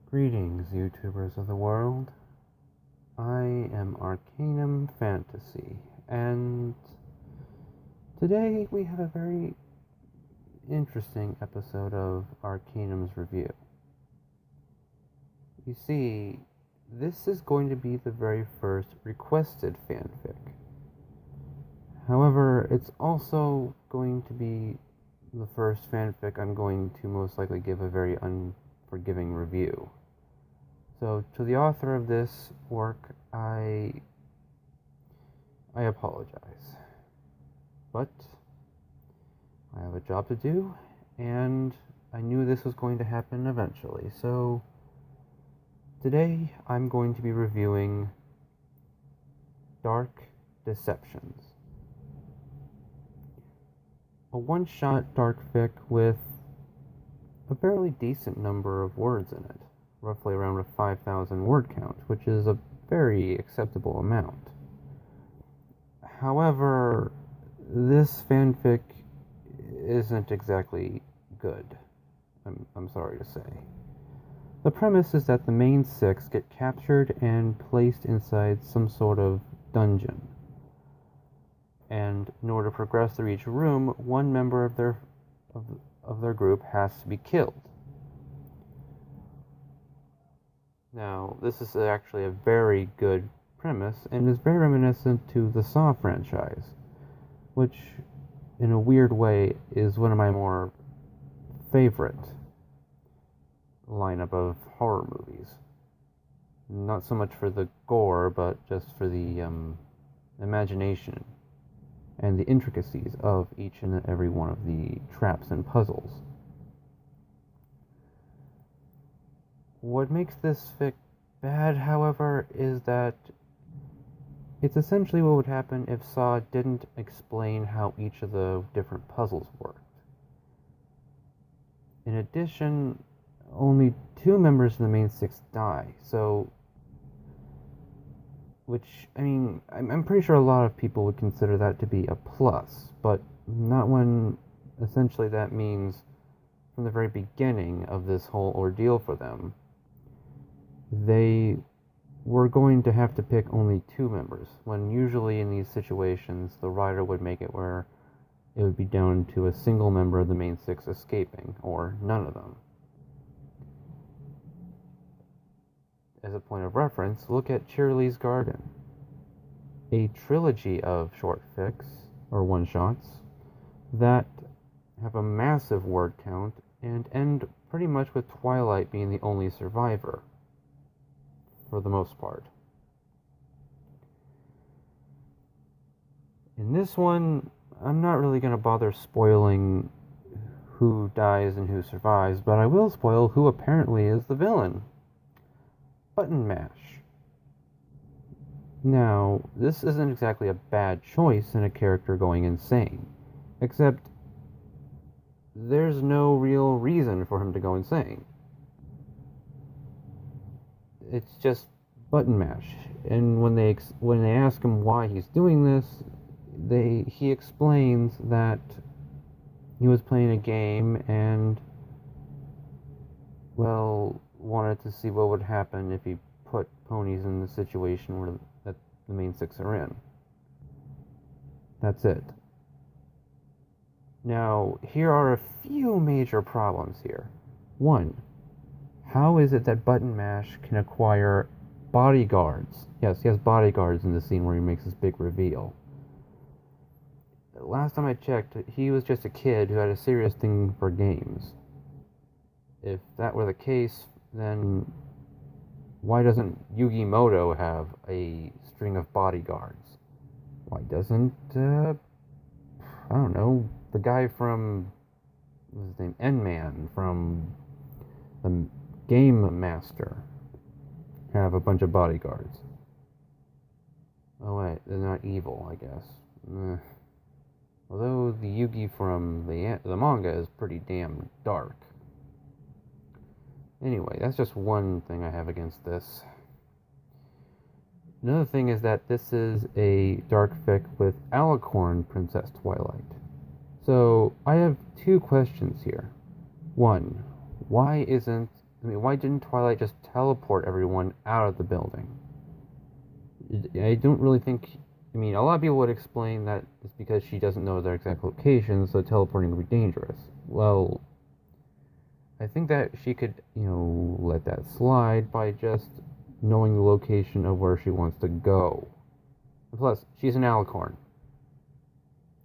Greetings, YouTubers of the world. I am Arcanum Fantasy, and today we have a very interesting episode of Arcanum's review. You see, this is going to be the very first requested fanfic. However, it's also going to be the first fanfic I'm going to most likely give a very unforgiving review. So, to the author of this work, I apologize. But I have a job to do, and I knew this was going to happen eventually. So, today I'm going to be reviewing Dark Deceptions. A one-shot dark fic with a fairly decent number of words in it. Roughly around a 5,000 word count, which is a very acceptable amount. However, this fanfic isn't exactly good, I'm sorry to say. The premise is that the main six get captured and placed inside some sort of dungeon. And in order to progress through each room, one member of their group has to be killed. Now, this is actually a very good premise, and is very reminiscent to the Saw franchise, which, in a weird way, is one of my more favorite lineup of horror movies. Not so much for the gore, but just for the imagination and the intricacies of each and every one of the traps and puzzles. What makes this fic bad, however, is that it's essentially what would happen if Saw didn't explain how each of the different puzzles worked. In addition, only two members of the main six die, so... Which, I mean, I'm pretty sure a lot of people would consider that to be a plus, but not when essentially that means from the very beginning of this whole ordeal for them, they were going to have to pick only two members, when usually in these situations the writer would make it where it would be down to a single member of the main six escaping, or none of them. As a point of reference, look at Cheerilee's Garden, a trilogy of short fics, or one-shots, that have a massive word count and end pretty much with Twilight being the only survivor, for the most part. In this one, I'm not really going to bother spoiling who dies and who survives, but I will spoil who apparently is the villain. Button Mash. Now, this isn't exactly a bad choice in a character going insane, except there's no real reason for him to go insane. It's just button mash, and when they ask him why he's doing this, he explains that he was playing a game and, well, wanted to see what would happen if he put ponies in the situation where that the main six are in. That's it. Now, here are a few major problems here. One, how is it that Button Mash can acquire bodyguards? Yes, he has bodyguards in the scene where he makes this big reveal. Last time I checked, he was just a kid who had a serious thing for games. If that were the case, then why doesn't Yugi Moto have a string of bodyguards? Why doesn't, I don't know, the guy from, what's his name, N-Man from the Game Master have a bunch of bodyguards? Oh wait, they're not evil, I guess. Although the Yugi from the manga is pretty damn dark. Anyway, that's just one thing I have against this. Another thing is that this is a dark fic with Alicorn Princess Twilight. So, I have two questions here. One, why isn't I mean, why didn't Twilight just teleport everyone out of the building? I don't really think. I mean, a lot of people would explain that it's because she doesn't know their exact location, so teleporting would be dangerous. Well, I think that she could, let that slide by just knowing the location of where she wants to go. And plus, she's an alicorn.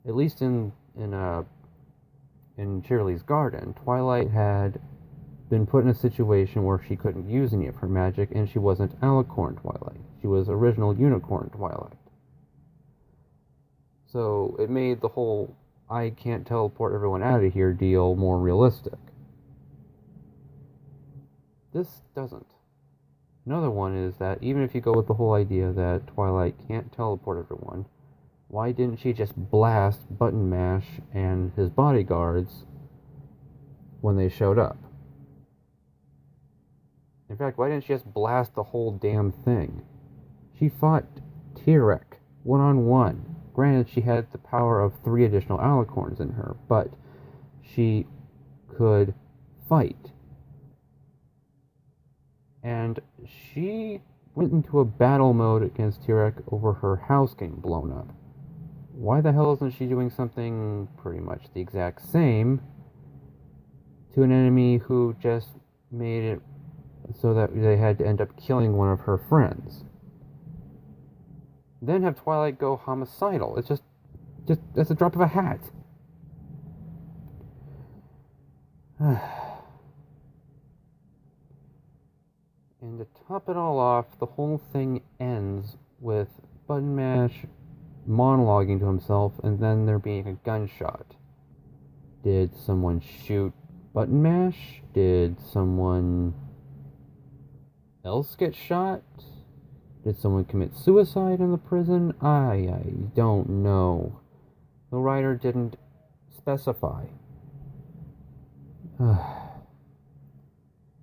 At least in Shirley's garden, Twilight had been put in a situation where she couldn't use any of her magic, and she wasn't alicorn Twilight. She was original unicorn Twilight. So it made the whole I can't teleport everyone out of here deal more realistic. This doesn't. Another one is that even if you go with the whole idea that Twilight can't teleport everyone, why didn't she just blast Button Mash and his bodyguards when they showed up? In fact, why didn't she just blast the whole damn thing? She fought Tyrek one-on-one. Granted, she had the power of 3 additional alicorns in her, but she could fight. And she went into a battle mode against Tyrek over her house getting blown up. Why the hell isn't she doing something pretty much the exact same to an enemy who just made it so that they had to end up killing one of her friends? Then have Twilight go homicidal. It's just that's a drop of a hat. And to top it all off, the whole thing ends with Button Mash monologuing to himself and then there being a gunshot. Did someone shoot Button Mash? Did someone else get shot? Did someone commit suicide in the prison? I don't know. The writer didn't specify.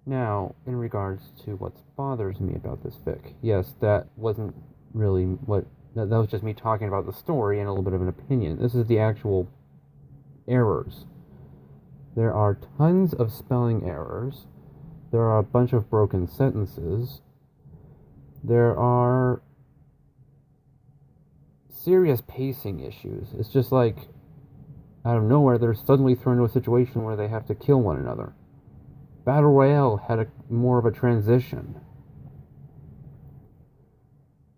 Now, in regards to what bothers me about this fic, yes, that wasn't really what... That was just me talking about the story and a little bit of an opinion. This is the actual errors. There are tons of spelling errors. There are a bunch of broken sentences. There are serious pacing issues. It's just like, out of nowhere, they're suddenly thrown into a situation where they have to kill one another. Battle Royale had more of a transition.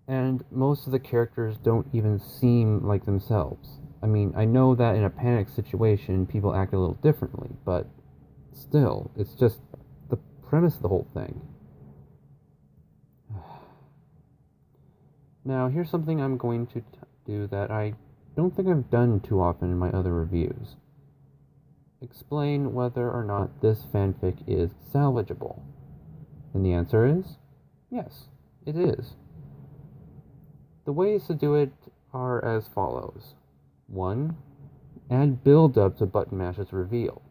And most of the characters don't even seem like themselves. I mean, I know that in a panic situation, people act a little differently, but still, it's just the premise of the whole thing. Now, here's something I'm going to do that I don't think I've done too often in my other reviews. Explain whether or not this fanfic is salvageable. And the answer is, yes, it is. The ways to do it are as follows. 1. Add build-up to Button Mash's reveal.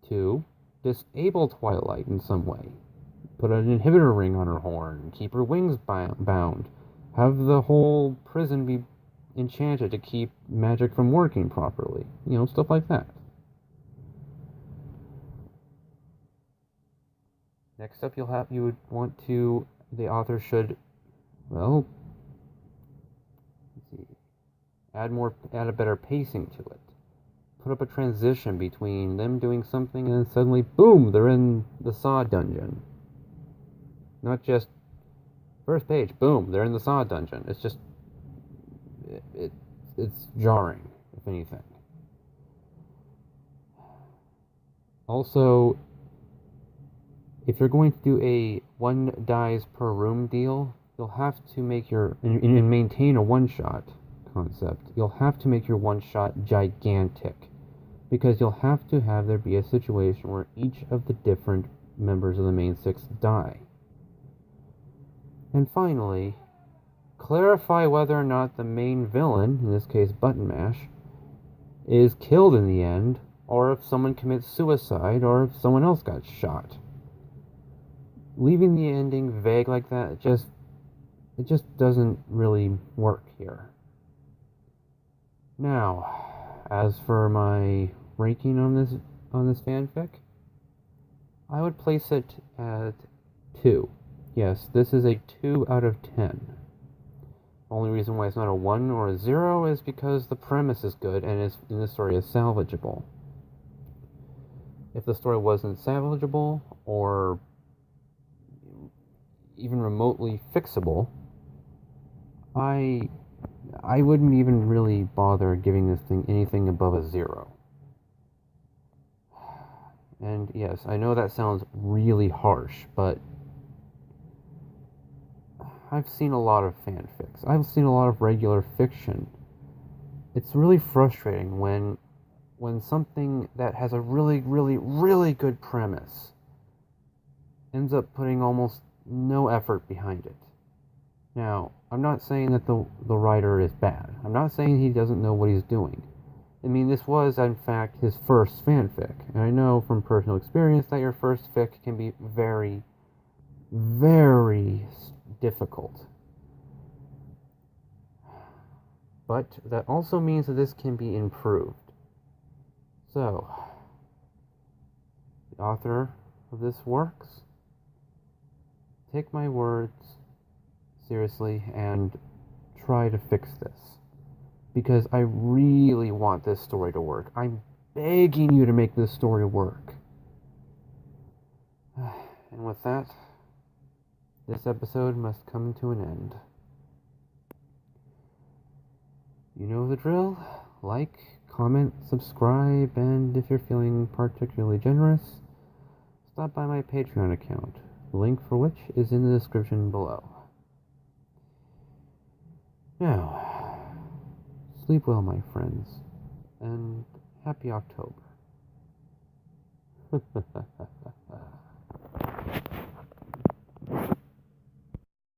2. Disable Twilight in some way. Put an inhibitor ring on her horn, keep her wings bound. Have the whole prison be enchanted to keep magic from working properly. Stuff like that. Next up, the author should, well, let's see, add a better pacing to it. Put up a transition between them doing something and then suddenly, boom, they're in the Saw dungeon. Not just first page, boom, they're in the Saw dungeon. It's just, it's jarring, if anything. Also, if you're going to do a 1 dies per room deal, you'll have to make and maintain a one-shot concept, you'll have to make your one-shot gigantic. Because you'll have to have there be a situation where each of the different members of the main 6 die. And finally, clarify whether or not the main villain, in this case Button Mash, is killed in the end, or if someone commits suicide, or if someone else got shot. Leaving the ending vague like that, it just doesn't really work here. Now, as for my ranking on this fanfic, I would place it at 2. Yes, this is a 2 out of 10. Only reason why it's not a 1 or a 0 is because the premise is good and the story is salvageable. If the story wasn't salvageable or even remotely fixable, I wouldn't even really bother giving this thing anything above a 0. And yes, I know that sounds really harsh, but I've seen a lot of fanfics. I've seen a lot of regular fiction. It's really frustrating when something that has a really, really, really good premise ends up putting almost no effort behind it. Now, I'm not saying that the writer is bad. I'm not saying he doesn't know what he's doing. I mean, this was, in fact, his first fanfic. And I know from personal experience that your first fic can be very, very difficult. But that also means that this can be improved. So, the author of this works, take my words seriously and try to fix this. Because I really want this story to work. I'm begging you to make this story work. And with that, this episode must come to an end. You know the drill. Like, comment, subscribe, and if you're feeling particularly generous, stop by my Patreon account, the link for which is in the description below. Now, sleep well, my friends, and happy October.